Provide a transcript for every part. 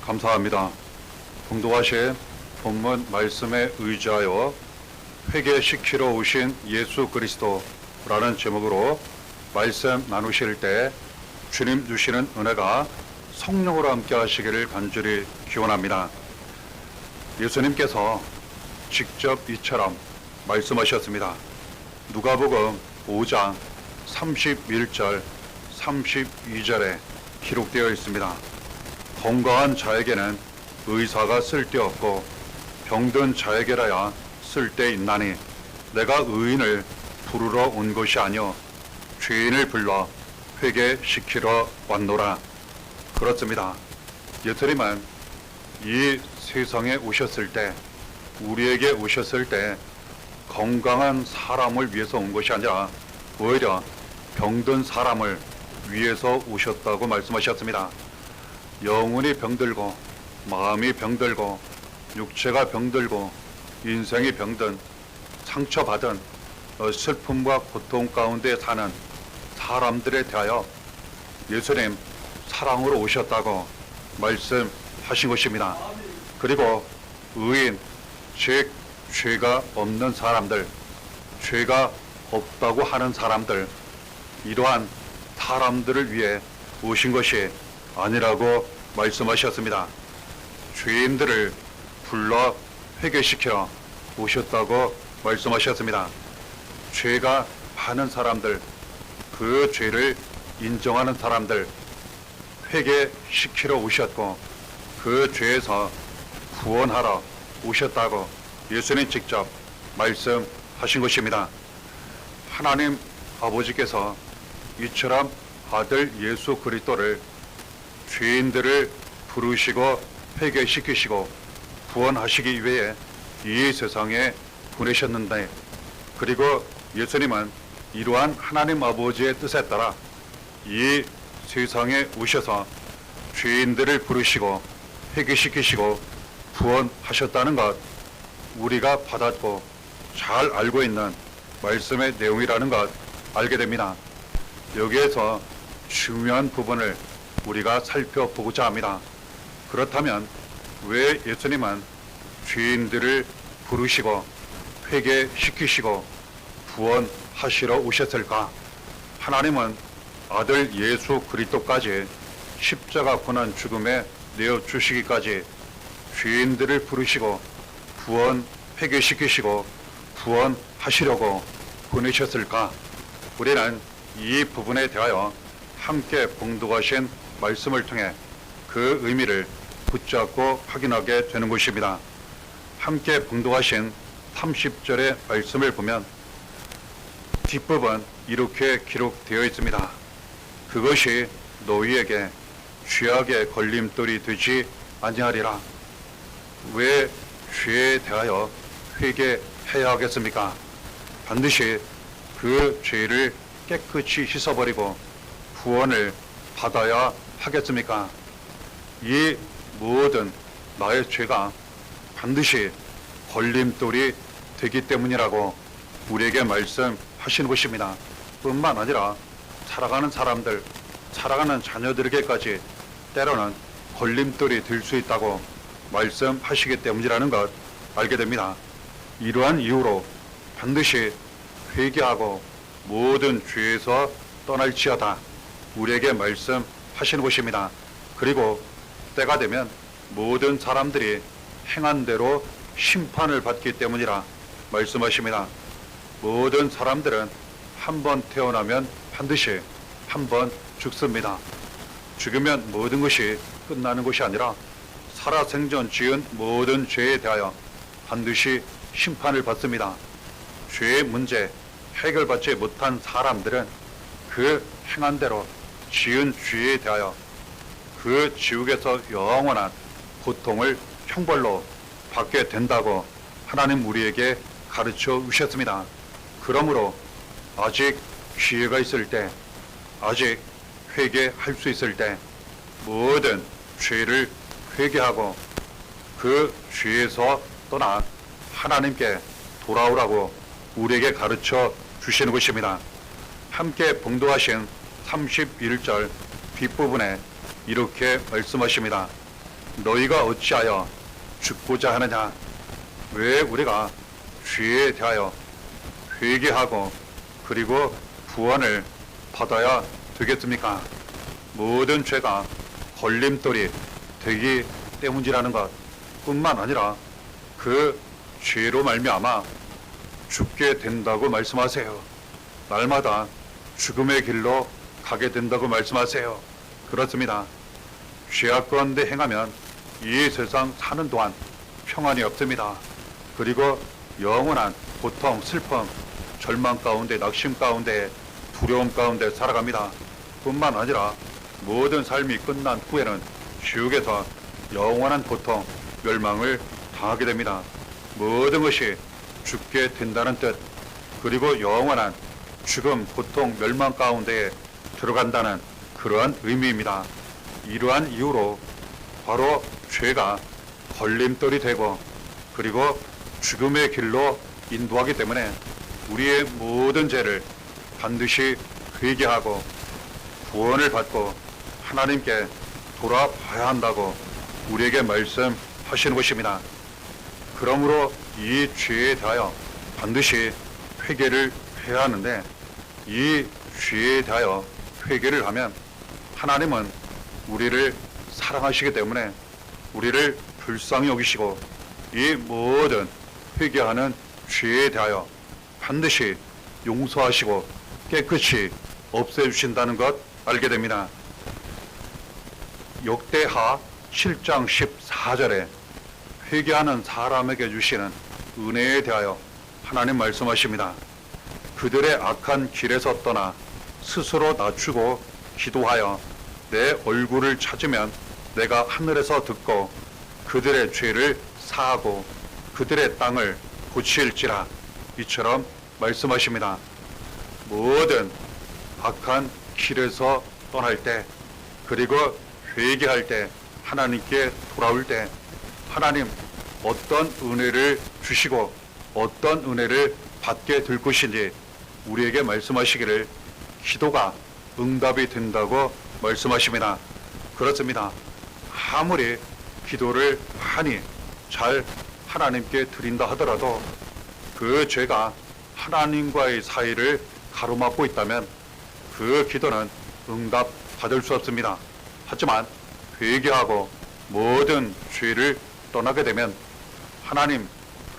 감사합니다. 봉독하신 본문 말씀에 의지하여 회개시키러 오신 예수 그리스도라는 제목으로 말씀 나누실 때 주님 주시는 은혜가 성령으로 함께 하시기를 간절히 기원합니다. 예수님께서 직접 이처럼 말씀하셨습니다. 누가복음 5장 31절 32절에 기록되어 있습니다. 건강한 자에게는 의사가 쓸데없고 병든 자에게라야 쓸데있나니 내가 의인을 부르러 온 것이 아니요 죄인을 불러 회개시키러 왔노라. 그렇습니다. 예수님은 이 세상에 오셨을 때, 우리에게 오셨을 때 건강한 사람을 위해서 온 것이 아니라 오히려 병든 사람을 위해서 오셨다고 말씀하셨습니다. 영혼이 병들고 마음이 병들고 육체가 병들고 인생이 병든 상처받은 슬픔과 고통 가운데 사는 사람들에 대하여 예수님 사랑으로 오셨다고 말씀하신 것입니다. 그리고 의인, 즉 죄가 없는 사람들, 죄가 없다고 하는 사람들, 이러한 사람들을 위해 오신 것이 아니라고 말씀하셨습니다. 죄인들을 불러 회개시켜 오셨다고 말씀하셨습니다. 죄가 많은 사람들, 그 죄를 인정하는 사람들 회개시키러 오셨고 그 죄에서 구원하러 오셨다고 예수님 직접 말씀하신 것입니다. 하나님 아버지께서 이처럼 아들 예수 그리스도를 죄인들을 부르시고 회개시키시고 구원하시기 위해 이 세상에 보내셨는데, 그리고 예수님은 이러한 하나님 아버지의 뜻에 따라 이 세상에 오셔서 죄인들을 부르시고 회개시키시고 구원하셨다는 것, 우리가 받았고 잘 알고 있는 말씀의 내용이라는 것 알게 됩니다. 여기에서 중요한 부분을 우리가 살펴보고자 합니다. 그렇다면 왜 예수님은 죄인들을 부르시고 회개시키시고 구원하시러 오셨을까? 하나님은 아들 예수 그리스도까지 십자가 고난 죽음에 내어주시기까지 죄인들을 부르시고 회개시키시고 구원하시려고 보내셨을까? 우리는 이 부분에 대하여 함께 봉독하신 말씀을 통해 그 의미를 붙잡고 확인하게 되는 것입니다. 함께 봉독하신 30절의 말씀을 보면 뒷부분 이렇게 기록되어 있습니다. 그것이 너희에게 죄악의 걸림돌이 되지 아니하리라. 왜 죄에 대하여 회개해야 하겠습니까? 반드시 그 죄를 깨끗이 씻어버리고 구원을 받아야 하겠습니까? 이 모든 나의 죄가 반드시 걸림돌이 되기 때문이라고 우리에게 말씀하시는 것입니다. 뿐만 아니라 살아가는 사람들, 살아가는 자녀들에게까지 때로는 걸림돌이 될 수 있다고 말씀하시기 때문이라는 것 알게 됩니다. 이러한 이유로 반드시 회개하고 모든 죄에서 떠날지어다 우리에게 말씀하시는 것입니다. 그리고 때가 되면 모든 사람들이 행한 대로 심판을 받기 때문이라 말씀하십니다. 모든 사람들은 한 번 태어나면 반드시 한 번 죽습니다. 죽으면 모든 것이 끝나는 것이 아니라 살아생전 지은 모든 죄에 대하여 반드시 심판을 받습니다. 죄의 문제 해결받지 못한 사람들은 그 행한 대로 지은 죄에 대하여 그 지옥에서 영원한 고통을 형벌로 받게 된다고 하나님 우리에게 가르쳐 주셨습니다. 그러므로 아직 기회가 있을 때, 아직 회개할 수 있을 때 모든 죄를 회개하고 그 죄에서 떠나 하나님께 돌아오라고 우리에게 가르쳐 주시는 것입니다. 함께 봉독하신 31절 뒷부분에 이렇게 말씀하십니다. 너희가 어찌하여 죽고자 하느냐? 왜 우리가 죄에 대하여 회개하고 그리고 구원을 받아야 되겠습니까? 모든 죄가 걸림돌이 되기 때문이라는 것 뿐만 아니라 그 죄로 말미암아 죽게 된다고 말씀하세요. 날마다 죽음의 길로 가게 된다고 말씀하세요. 그렇습니다. 죄악 가운데 행하면 이 세상 사는 동안 평안이 없습니다. 그리고 영원한 고통, 슬픔, 절망 가운데, 낙심 가운데, 두려움 가운데 살아갑니다. 뿐만 아니라 모든 삶이 끝난 후에는 지옥에서 영원한 고통, 멸망을 당하게 됩니다. 모든 것이 죽게 된다는 뜻, 그리고 영원한 죽음, 고통, 멸망 가운데에 들어간다는 그러한 의미입니다. 이러한 이유로 바로 죄가 걸림돌이 되고 그리고 죽음의 길로 인도하기 때문에 우리의 모든 죄를 반드시 회개하고 구원을 받고 하나님께 돌아봐야 한다고 우리에게 말씀하시는 것입니다. 그러므로 이 죄에 대하여 반드시 회개를 해야 하는데 이 죄에 대하여 회개를 하면 하나님은 우리를 사랑하시기 때문에 우리를 불쌍히 여기시고 이 모든 회개하는 죄에 대하여 반드시 용서하시고 깨끗이 없애주신다는 것 알게 됩니다. 역대하 7장 14절에 회개하는 사람에게 주시는 은혜에 대하여 하나님 말씀하십니다. 그들의 악한 길에서 떠나 스스로 낮추고 기도하여 내 얼굴을 찾으면 내가 하늘에서 듣고 그들의 죄를 사하고 그들의 땅을 고칠지라. 이처럼 말씀하십니다. 모든 악한 길에서 떠날 때 그리고 회개할 때 하나님께 돌아올 때 하나님 어떤 은혜를 주시고 어떤 은혜를 받게 될 것인지 우리에게 말씀하시기를 기도가 응답이 된다고 말씀하십니다. 그렇습니다. 아무리 기도를 많이 잘 하나님께 드린다 하더라도 그 죄가 하나님과의 사이를 가로막고 있다면 그 기도는 응답 받을 수 없습니다. 하지만 회개하고 모든 죄를 떠나게 되면 하나님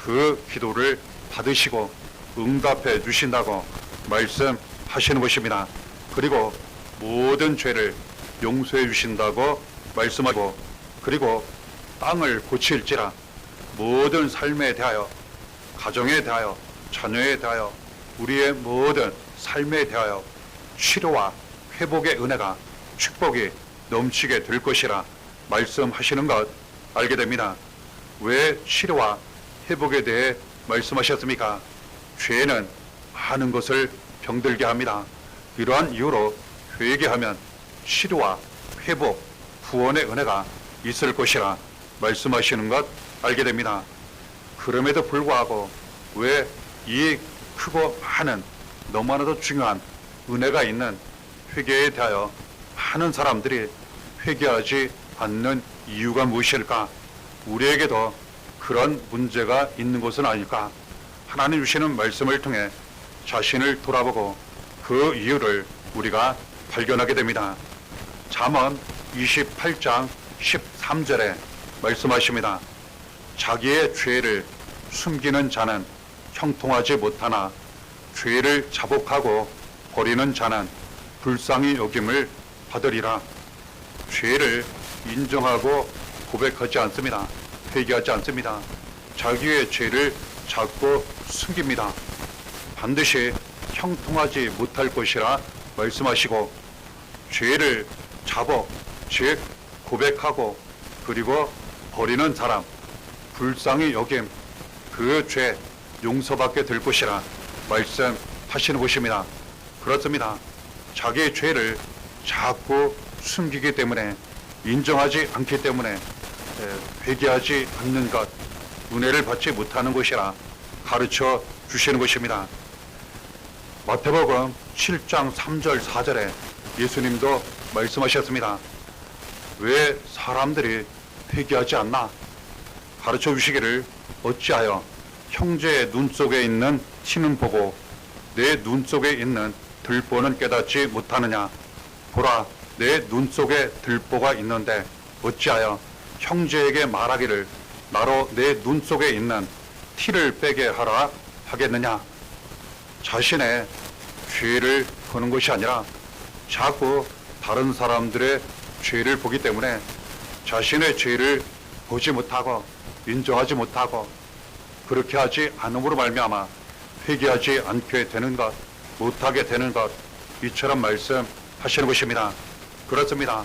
그 기도를 받으시고 응답해 주신다고 말씀하시는 것입니다. 그리고 모든 죄를 용서해 주신다고 말씀하고 그리고 땅을 고칠지라. 모든 삶에 대하여 가정에 대하여 자녀에 대하여 우리의 모든 삶에 대하여 치료와 회복의 은혜가 축복이 넘치게 될 것이라 말씀하시는 것 알게 됩니다. 왜 치료와 회복에 대해 말씀하셨습니까? 죄는 많은 것을 병들게 합니다. 이러한 이유로 회개하면 치료와 회복, 구원의 은혜가 있을 것이라 말씀하시는 것 알게 됩니다. 그럼에도 불구하고 왜 이 크고 많은 너무나도 중요한 은혜가 있는 회개에 대하여 많은 사람들이 회개하지 않는 이유가 무엇일까? 우리에게도 그런 문제가 있는 것은 아닐까? 하나님 주시는 말씀을 통해 자신을 돌아보고 그 이유를 우리가 발견하게 됩니다. 잠언 28장 13절에 말씀하십니다. 자기의 죄를 숨기는 자는 형통하지 못하나 죄를 자복하고 버리는 자는 불쌍히 여김을 받으리라. 죄를 인정하고 고백하지 않습니다. 회개하지 않습니다. 자기의 죄를 자꾸 숨깁니다. 반드시 형통하지 못할 것이라 말씀하시고 죄를 자복, 즉 고백하고 그리고 버리는 사람, 불쌍히 여김, 그 죄 용서받게 될 것이라 말씀하시는 것입니다. 그렇습니다. 자기의 죄를 자꾸 숨기기 때문에 인정하지 않기 때문에 회개하지 않는 것, 은혜를 받지 못하는 것이라 가르쳐 주시는 것입니다. 마태복음 7장 3절 4절에 예수님도 말씀하셨습니다. 왜 사람들이 회개하지 않나? 가르쳐 주시기를 어찌하여 형제의 눈 속에 있는 티는 보고 내 눈 속에 있는 들보는 깨닫지 못하느냐? 보라, 내 눈 속에 들보가 있는데 어찌하여 형제에게 말하기를 나로 내 눈 속에 있는 티를 빼게 하라 하겠느냐? 자신의 죄를 보는 것이 아니라 자꾸 다른 사람들의 죄를 보기 때문에 자신의 죄를 보지 못하고 인정하지 못하고 그렇게 하지 않음으로 말미암아 회개하지 않게 되는 것, 못하게 되는 것, 이처럼 말씀하시는 것입니다. 그렇습니다.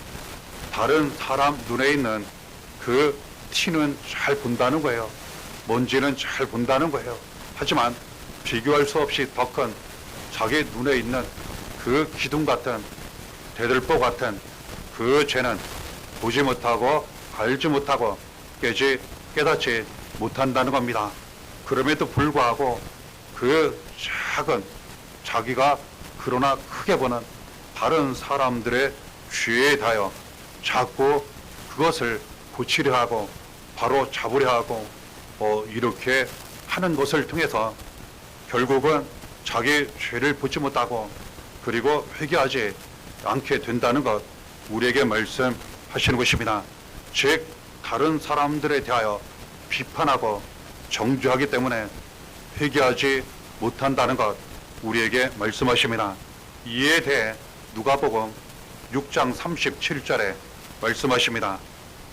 다른 사람 눈에 있는 그 티는 잘 본다는 거예요. 먼지는 잘 본다는 거예요. 하지만 비교할 수 없이 더 큰 자기 눈에 있는 그 기둥 같은 대들보 같은 그 죄는 보지 못하고 알지 못하고 깨닫지 못한다는 겁니다. 그럼에도 불구하고 그 작은 자기가 그러나 크게 보는 다른 사람들의 죄에 대하여 자꾸 그것을 고치려 하고 바로 잡으려 하고 이렇게 하는 것을 통해서 결국은 자기 죄를 보지 못하고 그리고 회개하지 않게 된다는 것 우리에게 말씀하시는 것입니다. 즉 다른 사람들에 대하여 비판하고 정죄하기 때문에 회개하지 못한다는 것 우리에게 말씀하십니다. 이에 대해 누가복음 6장 37절에 말씀하십니다.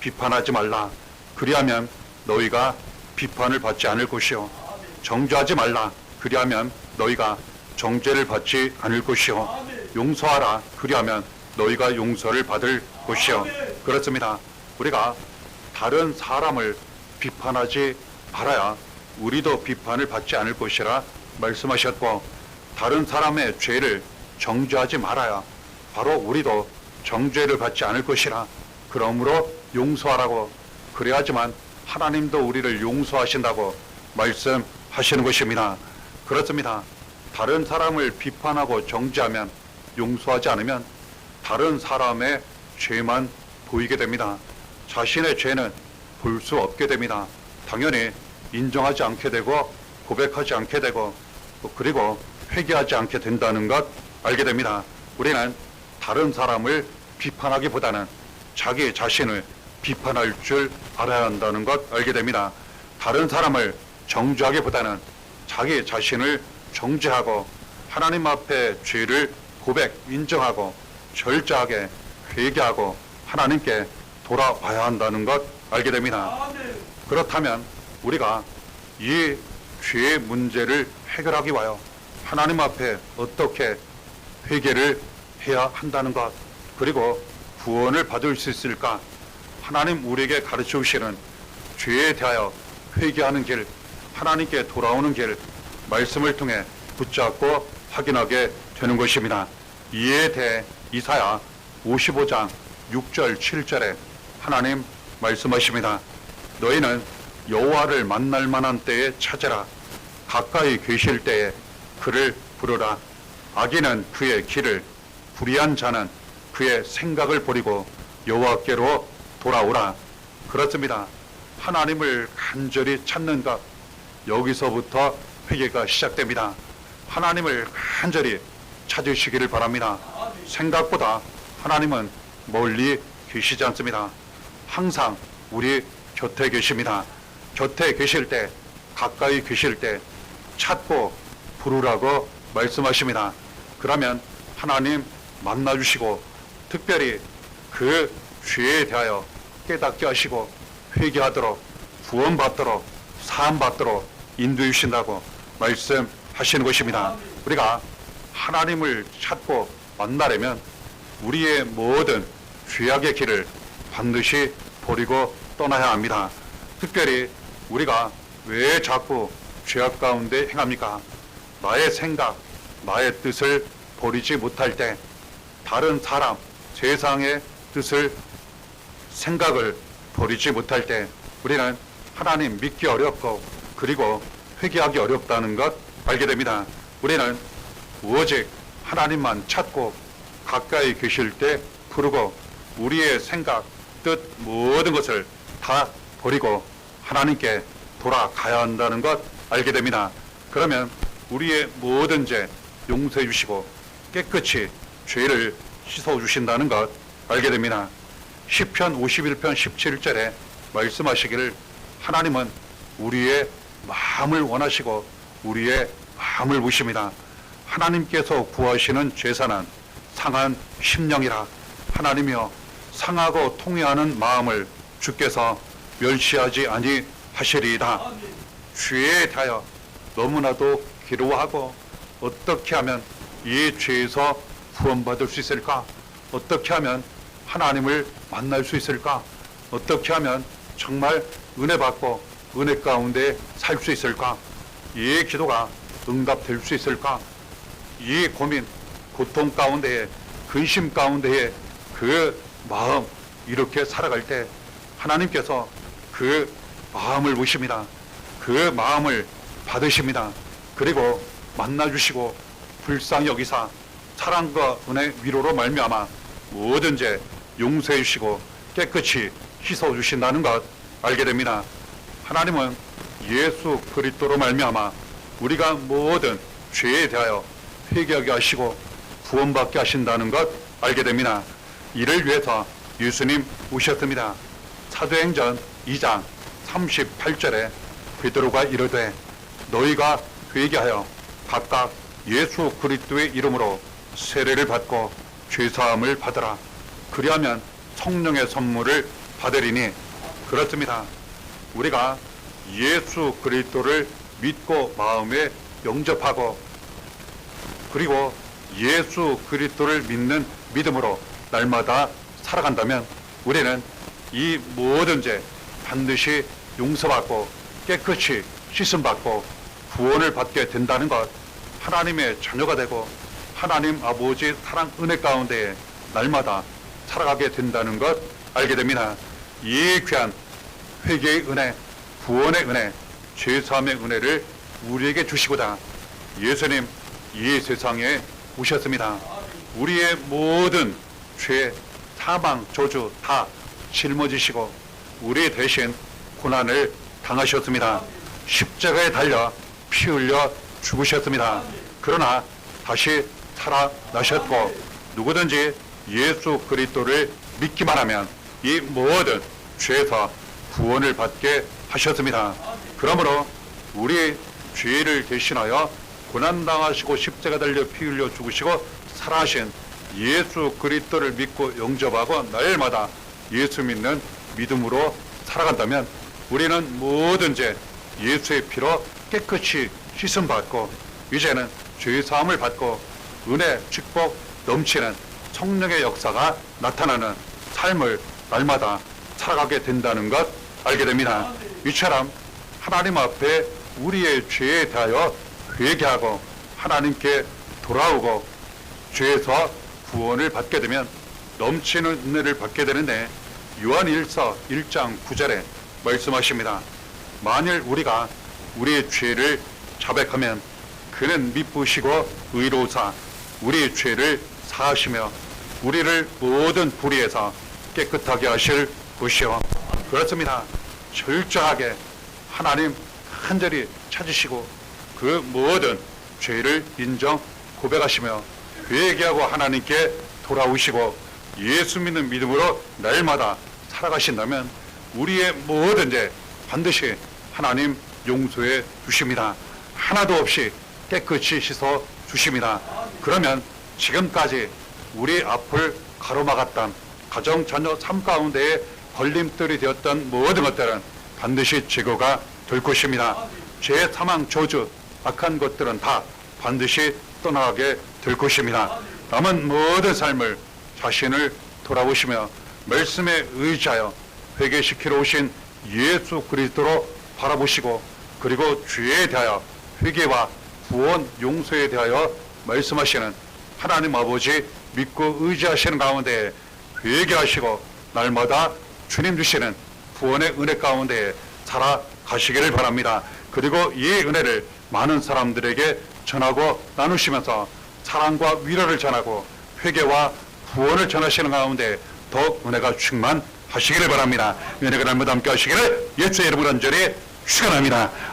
비판하지 말라. 그리하면 너희가 비판을 받지 않을 것이요. 정죄하지 말라. 그리하면 너희가 정죄를 받지 않을 것이요. 용서하라. 그리하면 너희가 용서를 받을 것이요. 그렇습니다. 우리가 다른 사람을 비판하지 말아야 우리도 비판을 받지 않을 것이라 말씀하셨고, 다른 사람의 죄를 정죄하지 말아야 바로 우리도 정죄를 받지 않을 것이라. 그러므로 용서하라고, 그래야지만 하나님도 우리를 용서하신다고 말씀하시는 것입니다. 그렇습니다. 다른 사람을 비판하고 정죄하면, 용서하지 않으면 다른 사람의 죄만 보이게 됩니다. 자신의 죄는 볼 수 없게 됩니다. 당연히 인정하지 않게 되고 고백하지 않게 되고 그리고 회개하지 않게 된다는 것 알게 됩니다. 우리는 다른 사람을 비판하기보다는 자기 자신을 비판할 줄 알아야 한다는 것 알게 됩니다. 다른 사람을 정죄하기보다는 자기 자신을 정죄하고 하나님 앞에 죄를 고백, 인정하고 철저하게 회개하고 하나님께 돌아와야 한다는 것 알게 됩니다. 그렇다면 우리가 이 죄의 문제를 해결하기 위하여 하나님 앞에 어떻게 회개를 해야 한다는 것, 그리고 구원을 받을 수 있을까? 하나님 우리에게 가르쳐 주시는 죄에 대하여 회개하는 길, 하나님께 돌아오는 길, 말씀을 통해 붙잡고 확인하게 되는 것입니다. 이에 대해 이사야 55장 6절 7절에 하나님 말씀하십니다. 너희는 여호와를 만날 만한 때에 찾으라. 가까이 계실 때에 그를 부르라. 악인은 그의 길을, 불의한 자는 그의 생각을 버리고 여호와께로 돌아오라. 그렇습니다. 하나님을 간절히 찾는 것, 여기서부터 회개가 시작됩니다. 하나님을 간절히 찾으시기를 바랍니다. 생각보다 하나님은 멀리 계시지 않습니다. 항상 우리 곁에 계십니다. 곁에 계실 때, 가까이 계실 때 찾고 부르라고 말씀하십니다. 그러면 하나님 만나주시고 특별히 그 죄에 대하여 깨닫게 하시고 회개하도록, 구원받도록, 사함받도록 인도해 주신다고 말씀하시는 것입니다. 우리가 하나님을 찾고 만나려면 우리의 모든 죄악의 길을 반드시 버리고 떠나야 합니다. 특별히 우리가 왜 자꾸 죄악 가운데 행합니까? 나의 생각, 나의 뜻을 버리지 못할 때, 다른 사람, 세상의 뜻을, 생각을 버리지 못할 때 우리는 하나님 믿기 어렵고 그리고 회개하기 어렵다는 것 알게 됩니다. 우리는 오직 하나님만 찾고 가까이 계실 때 부르고 우리의 생각, 뜻 모든 것을 다 버리고 하나님께 돌아가야 한다는 것 알게 됩니다. 그러면 우리의 모든 죄 용서해 주시고 깨끗이 죄를 씻어 주신다는 것 알게 됩니다. 시편 51편 17절에 말씀하시기를 하나님은 우리의 마음을 원하시고 우리의 마음을 보십니다. 하나님께서 구하시는 제사는 상한 심령이라. 하나님이여 상하고 통회하는 마음을 주께서 멸시하지 아니하시리이다. 죄에 대하여 너무나도 괴로워하고 어떻게 하면 이 죄에서 구원받을 수 있을까? 어떻게 하면 하나님을 만날 수 있을까? 어떻게 하면 정말 은혜 받고 은혜 가운데 살 수 있을까? 이 기도가 응답될 수 있을까? 이 고민, 고통 가운데에 근심 가운데에 그 마음 이렇게 살아갈 때 하나님께서 그 마음을 보십니다. 그 마음을 받으십니다. 그리고 만나주시고 불쌍히 여기사 사랑과 은혜 위로로 말미암아 모든 죄 용서해 주시고 깨끗이 씻어 주신다는 것 알게 됩니다. 하나님은 예수 그리스도로 말미암아 우리가 모든 죄에 대하여 회개하게 하시고 구원받게 하신다는 것 알게 됩니다. 이를 위해서 예수님 오셨습니다. 사도행전 2장 38절에 베드로가 이르되 너희가 회개하여 각각 예수 그리스도의 이름으로 세례를 받고 죄사함을 받으라. 그리하면 성령의 선물을 받으리니. 그렇습니다. 우리가 예수 그리스도를 믿고 마음에 영접하고 그리고 예수 그리스도를 믿는 믿음으로 날마다 살아간다면 우리는 이 모든 죄 반드시 용서받고 깨끗이 씻음받고 구원을 받게 된다는 것, 하나님의 자녀가 되고 하나님 아버지 사랑 은혜 가운데 날마다 살아가게 된다는 것 알게 됩니다. 이 귀한 회개의 은혜, 구원의 은혜, 죄사함의 은혜를 우리에게 주시고자 예수님 이 세상에 오셨습니다. 우리의 모든 죄, 사망, 저주 다 짊어지시고 우리 대신 고난을 당하셨습니다. 십자가에 달려 피 흘려 죽으셨습니다. 그러나 다시 살아나셨고 누구든지 예수 그리스도를 믿기만 하면 이 모든 죄에서 구원을 받게 하셨습니다. 그러므로 우리 죄를 대신하여 고난당하시고 십자가 달려 피 흘려 죽으시고 살아신 예수 그리스도를 믿고 영접하고 날마다 예수 믿는 믿음으로 살아간다면 우리는 모든 죄 예수의 피로 깨끗이 씻음받고 이제는 죄사함을 받고 은혜, 축복 넘치는 성령의 역사가 나타나는 삶을 날마다 살아가게 된다는 것 알게 됩니다. 이처럼 하나님 앞에 우리의 죄에 대하여 회개하고 하나님께 돌아오고 죄에서 구원을 받게 되면 넘치는 은혜를 받게 되는데 요한일서 1장 9절에 말씀하십니다. 만일 우리가 우리의 죄를 자백하면 그는 미쁘시고 의로우사 우리의 죄를 사하시며 우리를 모든 불의에서 깨끗하게 하실 것이요. 그렇습니다. 철저하게 하나님 간절히 찾으시고 그 모든 죄를 인정 고백하시며 회개하고 하나님께 돌아오시고 예수 믿는 믿음으로 날마다 살아가신다면 우리의 모든 죄 반드시 하나님 용서해 주십니다. 하나도 없이 깨끗이 씻어 주십니다. 그러면 지금까지 우리 앞을 가로막았던 가정 자녀 삶 가운데에 걸림돌이 되었던 모든 것들은 반드시 제거가 될 것입니다. 죄, 사망, 저주, 악한 것들은 다 반드시 떠나가게 될 것입니다. 남은 모든 삶을 자신을 돌아보시며 말씀에 의지하여 회개시키러 오신 예수 그리스도로 바라보시고 그리고 죄에 대하여 회개와 구원 용서에 대하여 말씀하시는 하나님 아버지 믿고 의지하시는 가운데 회개하시고 날마다 주님 주시는 구원의 은혜 가운데 살아가시기를 바랍니다. 그리고 이 은혜를 많은 사람들에게 전하고 나누시면서 사랑과 위로를 전하고 회개와 구원을 전하시는 가운데 더욱 은혜가 하시기를 바랍니다. 은혜가 날마다 함께 하시기를 예수의 이름으로 간절히 축원합니다.